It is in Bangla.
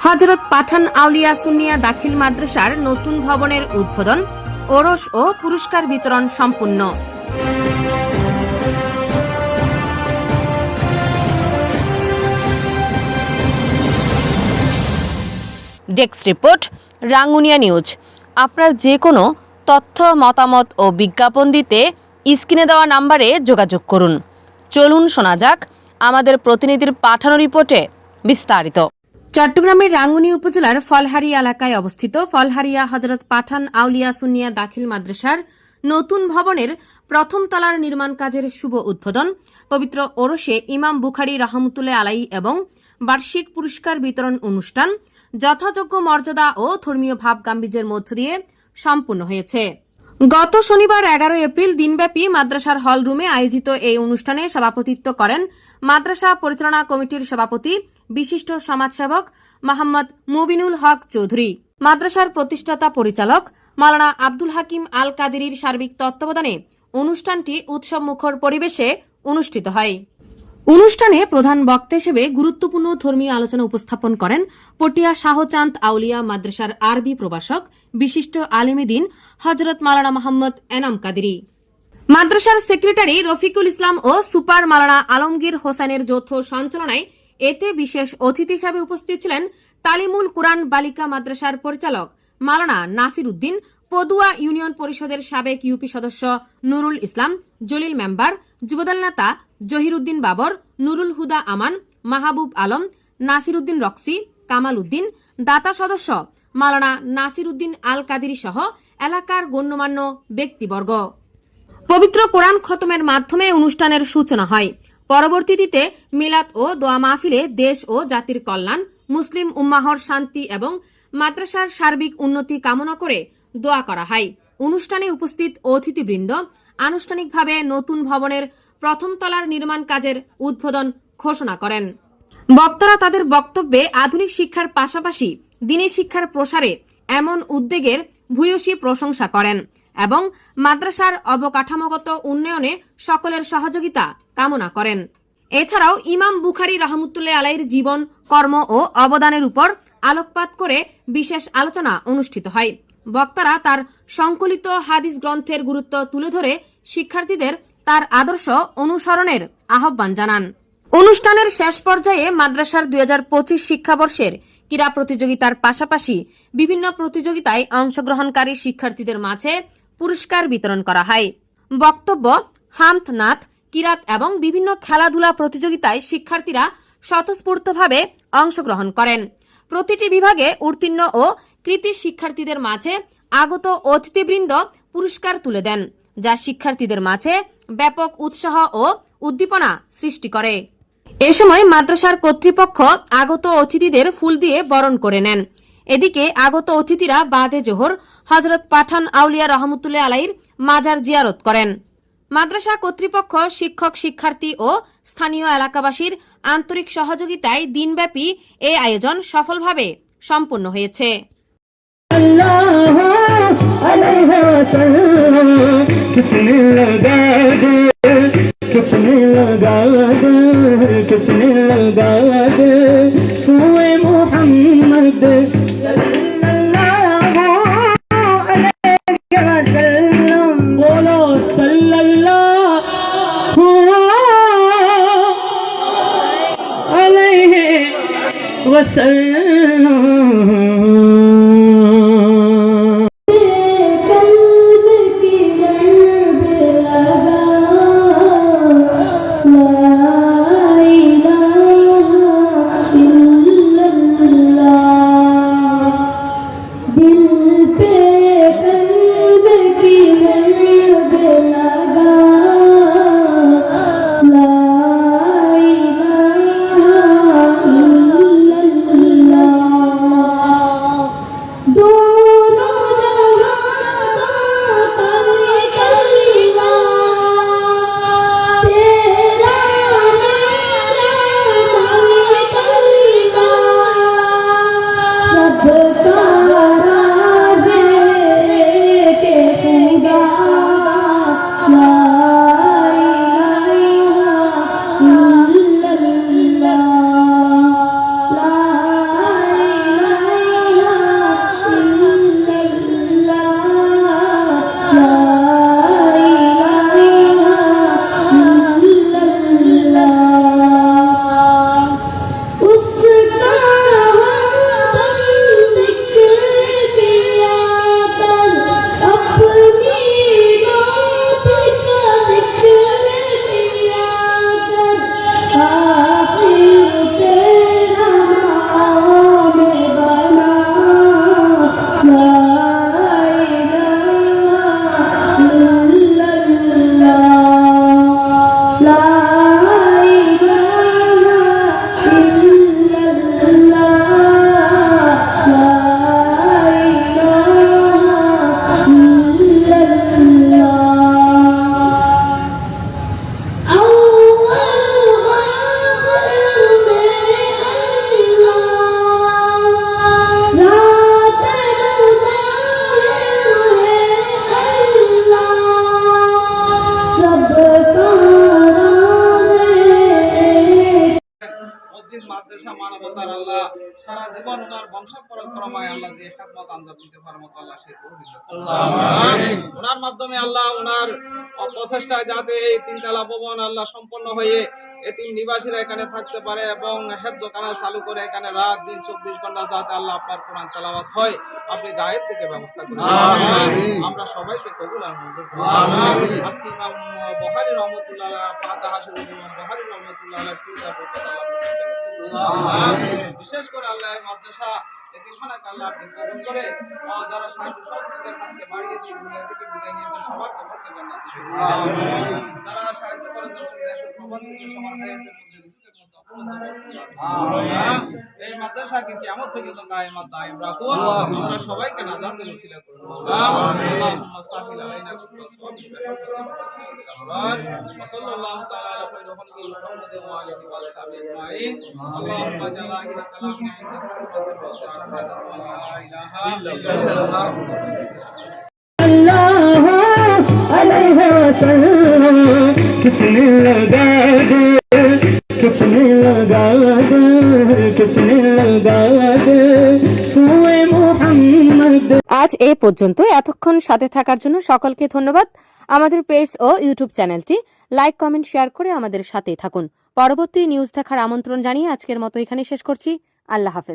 হযরত পাঠান আউলিয়া সুন্নিয়া দাখিল মাদ্রাসার নতুন ভবনের উদ্বোধন, ওরস ও পুরস্কার বিতরণ সম্পূর্ণ। Desk report, Rangunia news. আপনার যে কোনো তথ্য, মতামত ও বিজ্ঞাপন দিতে স্ক্রিনে দেওয়া নাম্বারে যোগাযোগ করুন। চলুন শোনা যাক আমাদের প্রতিনিধির পাঠানো রিপোর্টে বিস্তারিত। চট্টগ্রামের রাঙ্গুনিয়া উপজেলার ফলহারিয়া এলাকায় অবস্থিত ফলহারিয়া হযরত পাঠান আউলিয়া সুন্নিয়া দাখিল মাদ্রাসার নতুন ভবনের প্রথম তলার নির্মাণ কাজের শুভ উদ্বোধন, পবিত্র ওরসে ইমাম বুখারী রহমতুল্লাহ আলাইহি এবং বার্ষিক পুরস্কার বিতরণ অনুষ্ঠান যথাযোগ্য মর্যাদা ও ধর্মীয় ভাব গাম্ভীর্যের মধ্য দিয়ে সম্পন্ন হয়েছে। গত শনিবার 11 এপ্রিল দিনব্যাপী মাদ্রাসার হল রুমে আয়োজিত এই অনুষ্ঠানে সভাপতিত্ব করেন মাদ্রাসা পরিচালনা কমিটির সভাপতি বিশিষ্ট সমাজসেবক মোহাম্মদ মুবিনুল হক চৌধুরী। মাদ্রাসার প্রতিষ্ঠাতা পরিচালক মাওলানা আব্দুল হাকিম আল কাদেরীর সার্বিক তত্ত্বাবধানে অনুষ্ঠানটি উৎসবমুখর পরিবেশে অনুষ্ঠিত হয়। অনুষ্ঠানে প্রধান বক্তা হিসেবে গুরুত্বপূর্ণ ধর্মীয় আলোচনা উপস্থাপন করেন পটিয়া শাহচাঁদ আউলিয়া মাদ্রাসার আরবি প্রভাষক বিশিষ্ট আলেমে দ্বীন হযরত মাওলানা মোহাম্মদ এনাম কাদেরী। মাদ্রাসার সেক্রেটারি রফিকুল ইসলাম ও সুপার মাওলানা আলমগীর হোসেনের যৌথ সঞ্চালনায় এতে বিশেষ অতিথি হিসেবে উপস্থিত ছিলেন তালিমুল কুরআন বালিকা মাদ্রাসার পরিচালক মাওলানা নাসির উদ্দিন, পদুয়া ইউনিয়ন পরিষদের সাবেক ইউপি সদস্য নুরুল ইসলাম জলিল মেম্বার, যুবদল নেতা জহির উদ্দিন বাবর, নুরুল হুদা আমান, মাহবুব আলম, নাসির উদ্দিন রক্সি, কামাল উদ্দিন, দাতা সদস্য মাওলানা নাসির উদ্দিন আল কাদেরী সহ এলাকার গণ্যমান্য ব্যক্তিবর্গ। পবিত্র কোরআন খতমের মাধ্যমে অনুষ্ঠানের সূচনা হয়। পরবর্তীতে মিলাদ ও দোয়া মাহফিলে দেশ ও জাতির কল্যাণ, মুসলিম উম্মাহর শান্তি এবং মাদ্রাসার সার্বিক উন্নতি কামনা করে দোয়া করা হয়। অনুষ্ঠানে উপস্থিত অতিথিবৃন্দ আনুষ্ঠানিকভাবে নতুন ভবনের প্রথম তলার নির্মাণ কাজের উদ্বোধন ঘোষণা করেন। বক্তারা তাদের বক্তব্যে আধুনিক শিক্ষার পাশাপাশি দ্বীনি শিক্ষার প্রসারে এমন উদ্যোগের ভূয়সী প্রশংসা করেন এবং মাদ্রাসার অবকাঠামোগত উন্নয়নে সকলের সহযোগিতা কামনা করেন। এছাড়াও ইমাম বুখারী রহমতুল্লাহ আলাইহির জীবন, কর্ম ও অবদানের উপর আলোকপাত করে বিশেষ আলোচনা অনুষ্ঠিত হয়। বক্তারা তার সংকলিত হাদিস গ্রন্থের গুরুত্ব তুলে ধরে শিক্ষার্থীদের তার আদর্শ অনুসরণের আহ্বান জানান। অনুষ্ঠানের শেষ পর্যায়ে মাদ্রাসার 2025 শিক্ষাবর্ষের ক্রীড়া প্রতিযোগিতার পাশাপাশি বিভিন্ন প্রতিযোগিতায় অংশগ্রহণকারী শিক্ষার্থীদের মাঝে পুরস্কার বিতরণ করা হয়। বক্তব্য, হামদ, নাত, কিরাত এবং বিভিন্ন খেলাধুলা প্রতিযোগিতায় শিক্ষার্থীরা স্বতঃস্ফূর্তভাবে অংশগ্রহণ করেন। প্রতিটি বিভাগে উত্তীর্ণ ও কৃতী শিক্ষার্থীদের মাঝে আগত অতিথিবৃন্দ পুরস্কার তুলে দেন, যা শিক্ষার্থীদের মাঝে ব্যাপক উৎসাহ ও উদ্দীপনা সৃষ্টি করে। এ সময় মাদ্রাসার কর্তৃপক্ষ আগত অতিথিদের ফুল দিয়ে বরণ করে নেন। এদিকে আগত অতিথিরা বাদে জোহর হযরত পাঠান আউলিয়া রহমতুল্লাহ আলাইহির মাজার জিয়ারত করেন। মাদ্রাসা কর্তৃপক্ষ, শিক্ষক, শিক্ষার্থী ও স্থানীয় এলাকাবাসীর আন্তরিক সহযোগিতায় দিনব্যাপী এই আয়োজন সফলভাবে সম্পন্ন হয়েছে। সারা জীবন ওনার বংশ পরম্পরায় আল্লাহ যে খেদমত আঞ্জাম দিতে পারার মতো আল্লাহ সেই তৌফিক দান করুন। ওনার মাধ্যমে আল্লাহ ওনার প্রচেষ্টায় যাতে এই তিনতলা ভবন আল্লাহ সম্পন্ন হয়ে এতিম নিবাসীরা এখানে থাকতে পারে এবং হেফজখানা চালু করে এখানে রাত দিন 24 ঘন্টা যাতে আল্লাহ আপনার কোরআন তেলাওয়াত হয়, আপনি গায়েব থেকে ব্যবস্থা করুন। আমরা সবাইকে কবুল আর মঞ্জুর করুন। আজকে ইমাম বুখারী রহমাতুল্লাহ আলাইহি ফাতিহা শরীফ ইমাম বুখারী রহমাতুল্লাহ আলাইহি ফিরদা বরকত আল্লাহ বিশেষ করে আল্লাহ এই মাদ্রাসা এতিমখানাকে আল্লাহ আপনি কবুল করে যারা সাহায্য সহযোগিতার হাতকে বাড়িয়ে দিয়ে দুনিয়া থেকে বিদায় নিয়েছে সবার কবরকে জান্নাত দিন। যারা সাহায্য করে যাচ্ছেন দেশ ও প্রবাস থেকে সবার ভাইয়াদের মধ্যে রিজিকের মধ্যে অপূর্ণ এই মাদ্রাসাকে কিয়ামত পর্যন্ত কায়েমাত দায়েম রাখুন। আমরা সবাইকে নাজাতের ওসিলা করুন। আল্লাহুম্মা সাহিল আলাইনা কুল্লা সাওয়াবিন ওয়া সাল্লাল্লাহু তাআলা আলা খায়রি খালকি মুহাম্মাদিন ওয়া আলিহি ওয়া সাহবিহি আজমাইন। আল্লাহুম্মা জাল আখিরা কালামিনা ইনদা সাকরাতিল মউত শাহাদাতু লা ইলাহা ইল্লাল্লাহ अलैहि वसल्लम किसने लगा दे सुए मोहम्मद। আজ এই পর্যন্ত। এতক্ষণ সাথে থাকার জন্য সকলকে ধন্যবাদ। আমাদের পেজ ও ইউটিউব চ্যানেলটি লাইক, কমেন্ট, শেয়ার করে আমাদের সাথেই থাকুন। পরবর্তী নিউজ দেখার আমন্ত্রণ জানিয়ে আজকের মতো এখানে শেষ করছি। আল্লাহ হাফেজ।